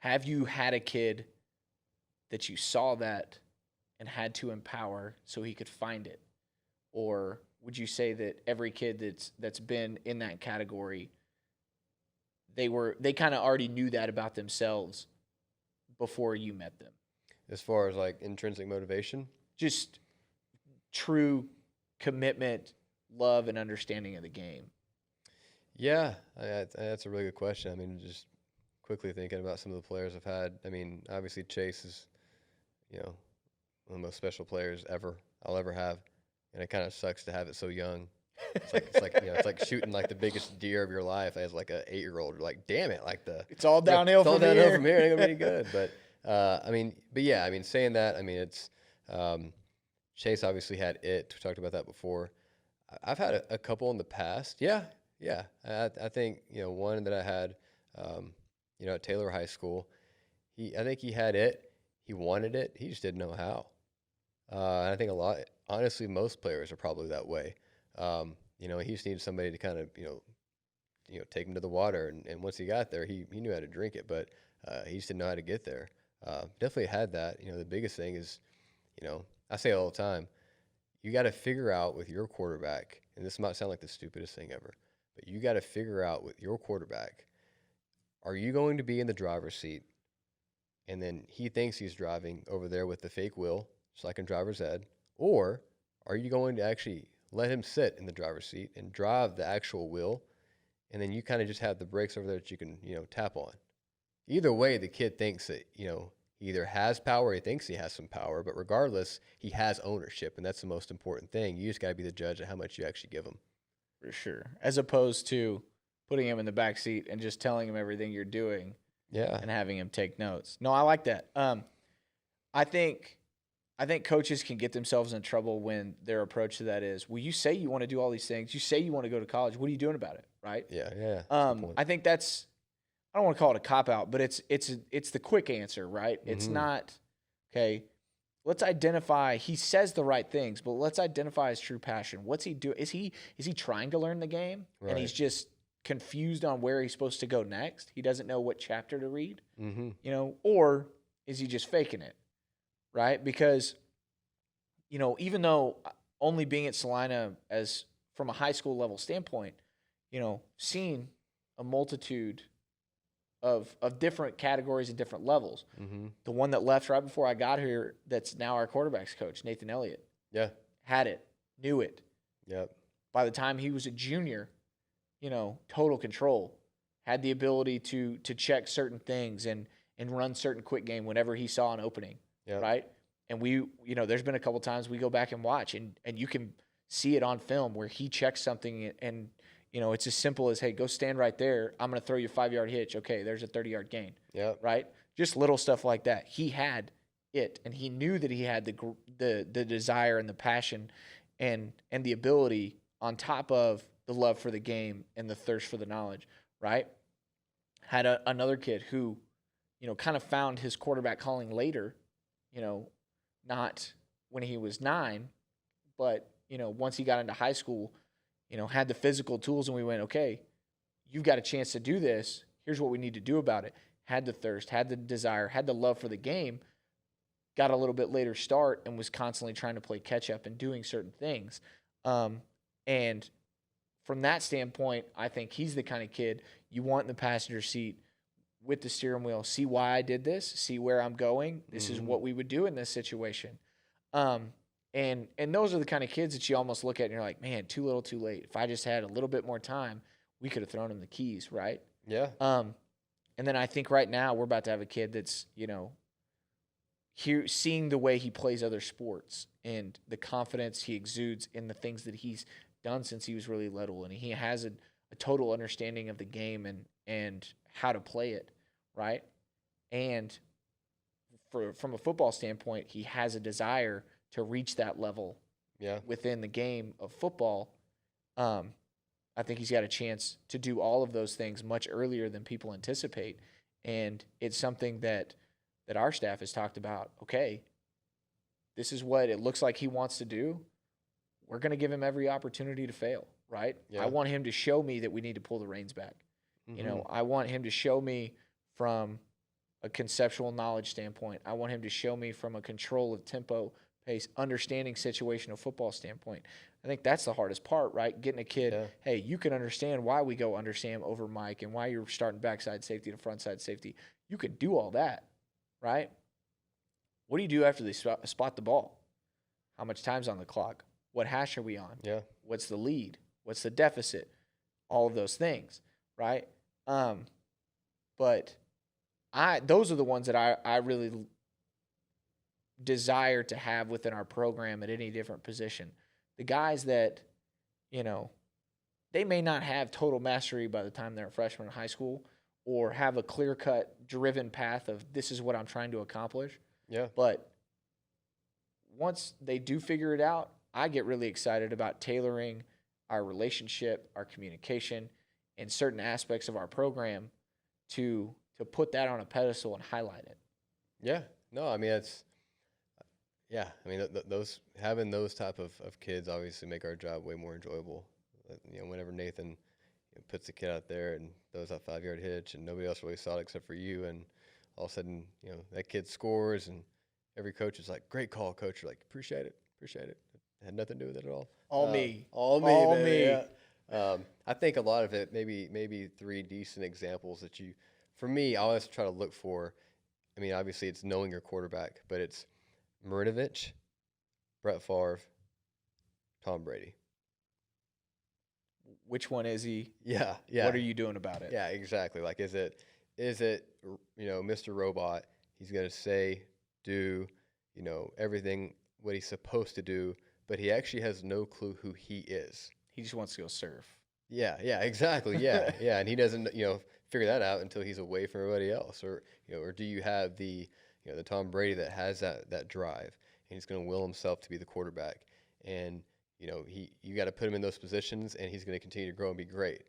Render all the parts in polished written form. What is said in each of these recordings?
have you had a kid that you saw that and had to empower so he could find it? Or would you say that every kid that's been in that category, they kind of already knew that about themselves before you met them? As far as like intrinsic motivation? Just true commitment, love, and understanding of the game. Yeah, that's a really good question. I mean, just quickly thinking about some of the players I've had. I mean, obviously Chase is, you know, one of the most special players I'll ever have, and it kind of sucks to have it so young. It's like shooting like the biggest deer of your life as like a 8-year-old. You're like, damn it, like It's all downhill it's all from downhill here. from here. It ain't gonna be any good. But yeah, I mean, saying that, I mean, it's Chase obviously had it. We talked about that before. I've had a couple in the past. Yeah, yeah. I think one that I had, at Taylor High School. I think he had it. He wanted it. He just didn't know how. And I think honestly, most players are probably that way. He just needed somebody to kind of, take him to the water. And once he got there, he knew how to drink it, but he just didn't know how to get there. Definitely had that. The biggest thing is, I say it all the time, you got to figure out with your quarterback, and this might sound like the stupidest thing ever, but you got to figure out with your quarterback, are you going to be in the driver's seat? And then he thinks he's driving over there with the fake wheel, just like in driver's ed, or are you going to actually let him sit in the driver's seat and drive the actual wheel, and then you kind of just have the brakes over there that you can, tap on. Either way, the kid thinks that, he either has power or he thinks he has some power, but regardless, he has ownership, and that's the most important thing. You just got to be the judge of how much you actually give him. For sure. As opposed to putting him in the back seat and just telling him everything you're doing. Yeah. And having him take notes. No, I like that. I think coaches can get themselves in trouble when their approach to that is, well, you say you want to do all these things. You say you want to go to college. What are you doing about it? Right? Yeah. I think that's, I don't want to call it a cop-out, but it's the quick answer, right? Mm-hmm. It's not, okay, let's identify, he says the right things, but let's identify his true passion. What's he do? Is he trying to learn the game? Right. And he's just confused on where he's supposed to go next? He doesn't know what chapter to read, or is he just faking it, right? Because, even though only being at Salina as from a high school level standpoint, seeing a multitude of different categories and different levels. Mm-hmm. The one that left right before I got here, that's now our quarterback's coach, Nathan Elliott. Yeah. Had it, knew it. Yep. By the time he was a junior, total control, had the ability to check certain things and run certain quick game whenever he saw an opening, right? And we, there's been a couple times we go back and watch, and you can see it on film where he checks something and it's as simple as, hey, go stand right there. I'm going to throw you a 5-yard hitch. Okay, there's a 30-yard gain. Yeah. Right? Just little stuff like that. He had it, and he knew that he had the desire and the passion and the ability on top of the love for the game and the thirst for the knowledge, right? Had another kid who, kind of found his quarterback calling later, not when he was 9, but, once he got into high school, had the physical tools, and we went, okay, you've got a chance to do this. Here's what we need to do about it. Had the thirst, had the desire, had the love for the game, got a little bit later start, and was constantly trying to play catch up and doing certain things. And from that standpoint, I think he's the kind of kid you want in the passenger seat with the steering wheel. See why I did this. See where I'm going. This is what we would do in this situation. And those are the kind of kids that you almost look at and you're like, man, too little, too late. If I just had a little bit more time, we could have thrown him the keys, right? Yeah. And then I think right now we're about to have a kid that's, seeing the way he plays other sports and the confidence he exudes in the things that he's done since he was really little. And he has a total understanding of the game and how to play it, right? And from a football standpoint, he has a desire to reach that level within the game of football. I think he's got a chance to do all of those things much earlier than people anticipate. And it's something that our staff has talked about. Okay, this is what it looks like he wants to do. We're going to give him every opportunity to fail, right? Yeah. I want him to show me that we need to pull the reins back. Mm-hmm. I want him to show me from a conceptual knowledge standpoint. I want him to show me from a control of tempo, pace, understanding situational football standpoint. I think that's the hardest part, right? Getting a kid, hey, you can understand why we go under Sam over Mike and why you're starting backside safety to frontside safety. You can do all that, right? What do you do after they spot the ball? How much time's on the clock? What hash are we on? Yeah. What's the lead? What's the deficit? All of those things, right? But those are the ones that I really desire to have within our program at any different position. The guys that, they may not have total mastery by the time they're a freshman in high school or have a clear-cut, driven path of this is what I'm trying to accomplish. Yeah. But once they do figure it out, I get really excited about tailoring our relationship, our communication, and certain aspects of our program to put that on a pedestal and highlight it. Yeah. No, I mean, those having those type of kids obviously make our job way more enjoyable. Whenever Nathan puts the kid out there and throws that 5-yard hitch and nobody else really saw it except for you, and all of a sudden, that kid scores and every coach is like, great call, coach. You're like, appreciate it. It had nothing to do with it at all. All me. All me. Yeah. I think a lot of it, maybe 3 decent examples that for me, I always try to look for. I mean, obviously it's knowing your quarterback, but it's Marinovich, Brett Favre, Tom Brady. Which one is he? Yeah. What are you doing about it? Yeah, exactly. Like, is it Mr. Robot? He's gonna say, do, everything what he's supposed to do, but he actually has no clue who he is. He just wants to go surf. Yeah, exactly. Yeah, and he doesn't, figure that out until he's away from everybody else. Or, or do you have the Tom Brady that has that drive and he's going to will himself to be the quarterback, and you got to put him in those positions and he's going to continue to grow and be great.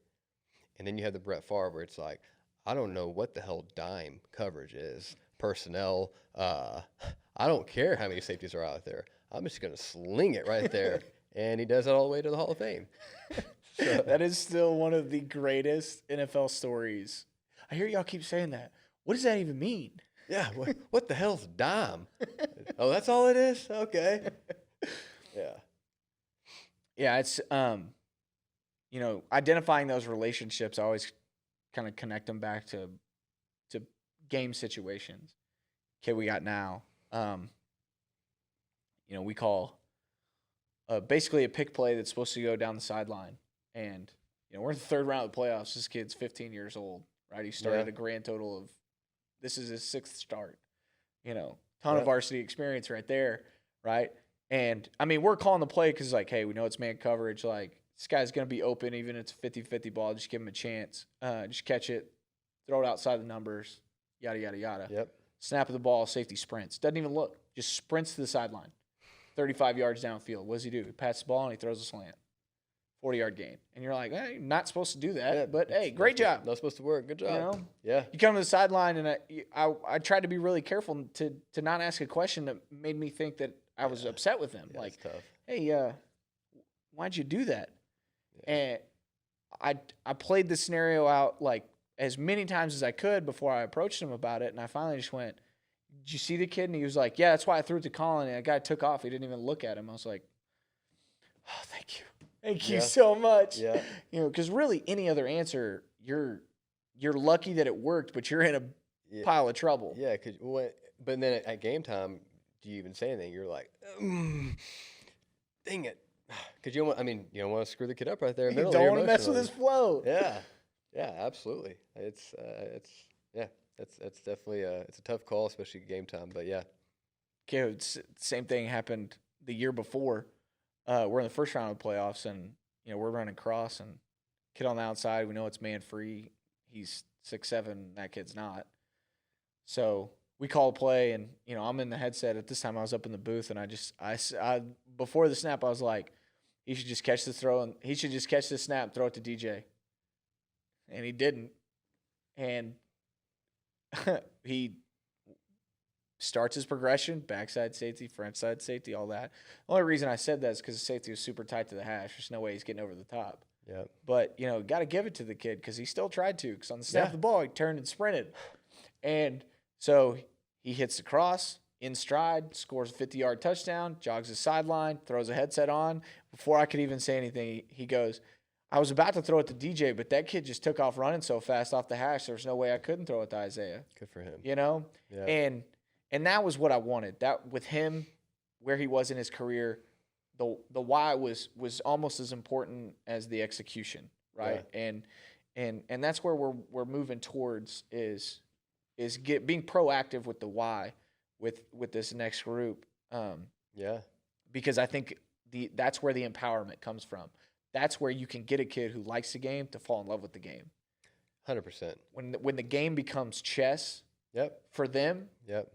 And then you have the Brett Favre where it's like, I don't know what the hell dime coverage is, personnel. I don't care how many safeties are out there. I'm just going to sling it right there. And he does it all the way to the Hall of Fame. So. That is still one of the greatest NFL stories. I hear y'all keep saying that. What does that even mean? Yeah, what the hell's a dime? Oh, that's all it is? Okay. Yeah. Yeah, it's, identifying those relationships, I always kind of connect them back to game situations. Okay, we got now, we call basically a pick play that's supposed to go down the sideline. And, we're in the 3rd round of the playoffs. This kid's 15 years old, right? He started a grand total of, this is his 6th start. Ton of varsity experience right there, right? And, I mean, we're calling the play because, like, hey, we know it's man coverage. Like, this guy's going to be open even if it's a 50-50 ball. Just give him a chance. Just catch it, throw it outside the numbers, yada, yada, yada. Yep. Snap of the ball, safety sprints. Doesn't even look. Just sprints to the sideline. 35 yards downfield. What does he do? He passes the ball and he throws a slant. 40-yard gain. And you're like, hey, you're not supposed to do that. But, hey, great job. Not supposed to work. Good job. Yeah. You come to the sideline, and I tried to be really careful to not ask a question that made me think that I was upset with him. Yeah, like, tough. Hey, why'd you do that? Yeah. And I played the scenario out, like, as many times as I could before I approached him about it, and I finally just went, did you see the kid? And he was like, yeah, that's why I threw it to Colin, and that guy took off. He didn't even look at him. I was like, oh, thank you. Thank you so much. Yeah. Because really any other answer, you're lucky that it worked, but you're in a pile of trouble. Yeah, but then at game time, do you even say anything? You're like, dang it. Because you don't want to screw the kid up right there. You don't want to mess with his flow. Yeah, absolutely. It's definitely it's a tough call, especially game time. But yeah. Okay, same thing happened the year before. We're in the 1st round of the playoffs, and we're running cross, and kid on the outside. We know it's man free. He's 6'7". That kid's not. So we call a play, and I'm in the headset. At this time, I was up in the booth, and I before the snap, I was like, he should just catch the throw, and he should just catch the snap, and throw it to DJ. And he didn't, and he starts his progression, backside safety, frontside safety, all that. The only reason I said that is because the safety was super tight to the hash. There's no way he's getting over the top. Yeah. But, got to give it to the kid because he still tried to. Because on the snap of the ball, he turned and sprinted. And So he hits the cross in stride, scores a 50-yard touchdown, jogs the sideline, throws a headset on. Before I could even say anything, he goes, I was about to throw it to DJ, but that kid just took off running so fast off the hash, there's no way I couldn't throw it to Isaiah. Good for him. You know? Yeah. And that was what I wanted. That with him, where he was in his career, the why was almost as important as the execution, right? Yeah. And that's where we're moving towards is being proactive with the why with this next group. Yeah. Because I think that's where the empowerment comes from. That's where you can get a kid who likes the game to fall in love with the game. 100%. When the game becomes chess, Yep. for them, Yep.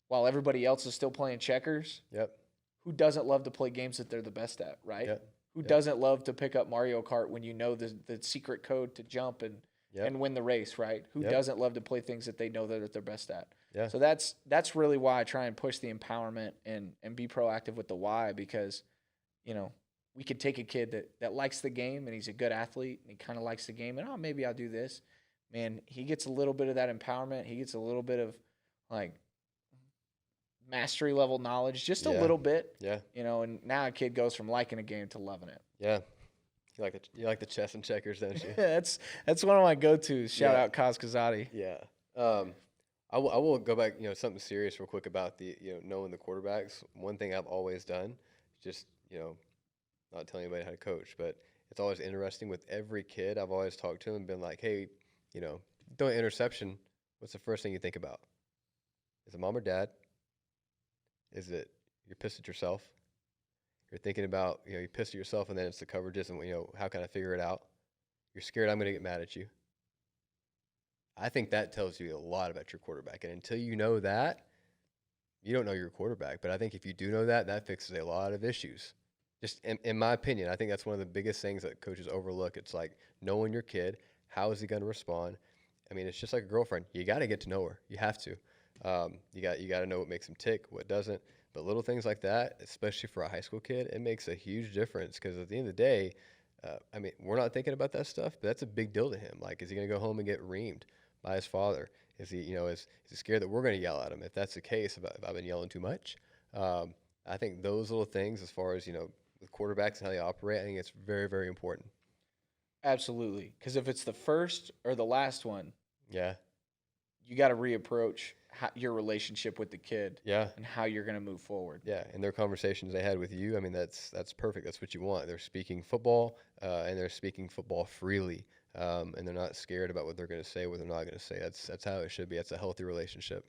while everybody else is still playing checkers, Yep. who doesn't love to play games that they're the best at, right? Yep. Who Yep. doesn't love to pick up Mario Kart when you know the secret code to jump and win the race, right? Who Yep. doesn't love to play things that they know that they're best at? Yeah. So that's really why I try and push the empowerment and be proactive with the why, because, you know, we could take a kid that likes the game and he's a good athlete and he kind of likes the game and, maybe I'll do this. Man, he gets a little bit of that empowerment. He gets a little bit of, like, mastery level knowledge, just a little bit. Yeah. You know, and now a kid goes from liking a game to loving it. Yeah. You like the chess and checkers, don't you? That's one of my go-tos. Shout Yeah. out Kaz Kazadi. Yeah. I will go back, something serious real quick about the, knowing the quarterbacks. One thing I've always done, just, not telling anybody how to coach, but it's always interesting with every kid. I've always talked to them and been like, hey, throw an interception. What's the first thing you think about? Is it mom or dad? Is it you're pissed at yourself? You're thinking about, you're pissed at yourself and then it's the coverages and, how can I figure it out? You're scared I'm going to get mad at you. I think that tells you a lot about your quarterback. And until you know that, you don't know your quarterback. But I think if you do know that, that fixes a lot of issues. Just in my opinion, I think that's one of the biggest things that coaches overlook. It's like knowing your kid. How is he going to respond? I mean, it's just like a girlfriend. You got to get to know her. You have to. You got to know what makes him tick, what doesn't. But little things like that, especially for a high school kid, it makes a huge difference because at the end of the day, I mean, we're not thinking about that stuff, but that's a big deal to him. Like, is he going to go home and get reamed by his father? Is he, is he scared that we're going to yell at him? If that's the case, if I've been yelling too much, I think those little things, as far as, with quarterbacks and how they operate, I think it's very, very important. Absolutely. Because if it's the first or the last one, Yeah. you got to reapproach your relationship with the kid Yeah. and how you're going to move forward. Yeah. And their conversations they had with you, I mean, that's perfect. That's what you want. They're speaking football, and they're speaking football freely. And they're not scared about what they're going to say, what they're not going to say. That's how it should be. That's a healthy relationship.